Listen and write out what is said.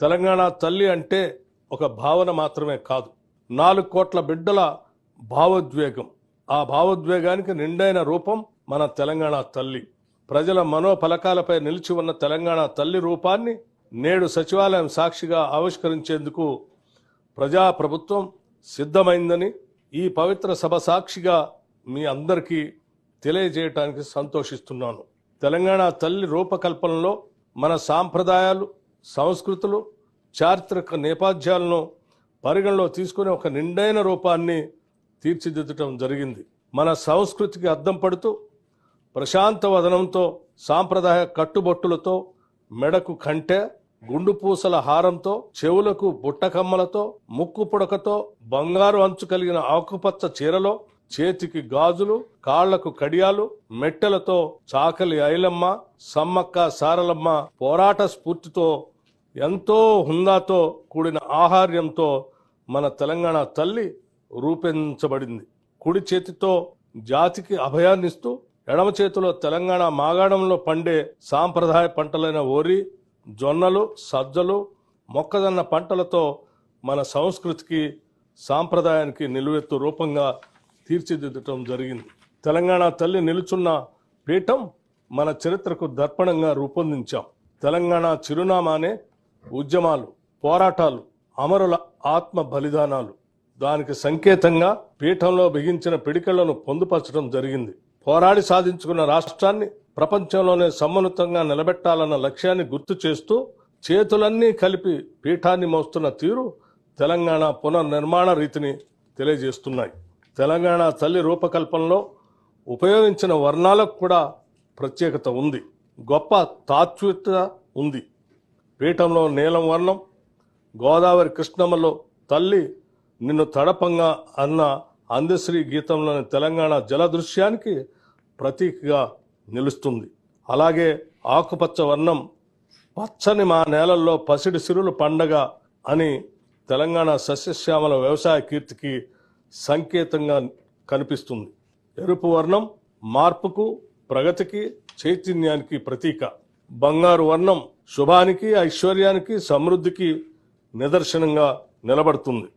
తెలంగాణ తల్లి అంటే ఒక భావన మాత్రమే కాదు, 4 కోట్ల బిడ్డల భావోద్వేగం. ఆ భావోద్వేగానికి నిండైన రూపం మన తెలంగాణ తల్లి. ప్రజల మనోఫలకాలపై నిలిచి ఉన్న తెలంగాణ తల్లి రూపాన్ని నేడు సచివాలయం సాక్షిగా ఆవిష్కరించేందుకు ప్రజాప్రభుత్వం సిద్ధమైందని ఈ పవిత్ర సభ సాక్షిగా మీ అందరికీ తెలియజేయటానికి సంతోషిస్తున్నాను. తెలంగాణ తల్లి రూపకల్పనలో మన సాంప్రదాయాలు, సంస్కృతులు, చారిత్రక నేపథ్యాలను పరిగణలో తీసుకుని ఒక నిండైన రూపాన్ని తీర్చిదిద్దటం జరిగింది. మన సంస్కృతికి అద్దం పడుతూ ప్రశాంత వదనంతో, సాంప్రదాయ కట్టుబొట్టులతో, మెడకు కంటె, గుండు పూసల హారంతో, చెవులకు బుట్టకమ్మలతో, ముక్కు పుడకతో, బంగారు అంచు కలిగిన ఆకుపచ్చ చీరలో, చేతికి గాజులు, కాళ్లకు కడియాలు, మెట్టెలతో చాకలి ఐలమ్మ, సమ్మక్క సారలమ్మ పోరాట స్ఫూర్తితో, ఎంతో హుందాతో కూడిన ఆహార్యంతో మన తెలంగాణ తల్లి రూపొందించబడింది. కుడి చేతితో జాతికి అభయాన్నిస్తూ, ఎడమ చేతిలో తెలంగాణ మాగాణంలో పండే సాంప్రదాయ పంటలైన వరి, జొన్నలు, సజ్జలు, మొక్కజొన్న పంటలతో మన సంస్కృతికి, సాంప్రదాయానికి నిలువెత్తు రూపంగా తీర్చిదిద్దటం జరిగింది. తెలంగాణ తల్లి నిలుచున్న పీఠం మన చరిత్రకు దర్పణంగా రూపొందించాం. తెలంగాణ చిరునామానే ఉద్యమాలు, పోరాటాలు, అమరుల ఆత్మ బలిదానాలు. దానికి సంకేతంగా పీఠంలో బిగించిన పిడికలను పొందుపరచడం జరిగింది. పోరాడి సాధించుకున్న రాష్ట్రాన్ని ప్రపంచంలోనే సమున్నతంగా నిలబెట్టాలన్న లక్ష్యాన్ని గుర్తు చేస్తూ చేతులన్నీ కలిపి పీఠాన్ని మోస్తున్న తీరు తెలంగాణ పునర్నిర్మాణ రీతిని తెలియజేస్తున్నాయి. తెలంగాణ తల్లి రూపకల్పనలో ఉపయోగించిన వర్ణాలకు కూడా ప్రత్యేకత ఉంది, గొప్ప తాత్వికత ఉంది. పీఠంలో నీలం వర్ణం, గోదావరి కృష్ణమ్మలో తల్లి నిన్ను తడపంగా అన్న అందశ్రీ గీతంలోని తెలంగాణ జల దృశ్యానికి ప్రతీకగా నిలుస్తుంది. అలాగే ఆకుపచ్చ వర్ణం పచ్చని మా నేలల్లో పసిడి సిరులు పండగ అని తెలంగాణ సస్యశ్యామల వ్యవసాయ కీర్తికి సంకేతంగా కనిపిస్తుంది. ఎరుపు వర్ణం మార్పుకు, ప్రగతికి, చైతన్యానికి ప్రతీక. బంగారు వర్ణం శుభానికి, ఐశ్వర్యానికి, సమృద్ధికి నిదర్శనంగా నిలబడుతుంది.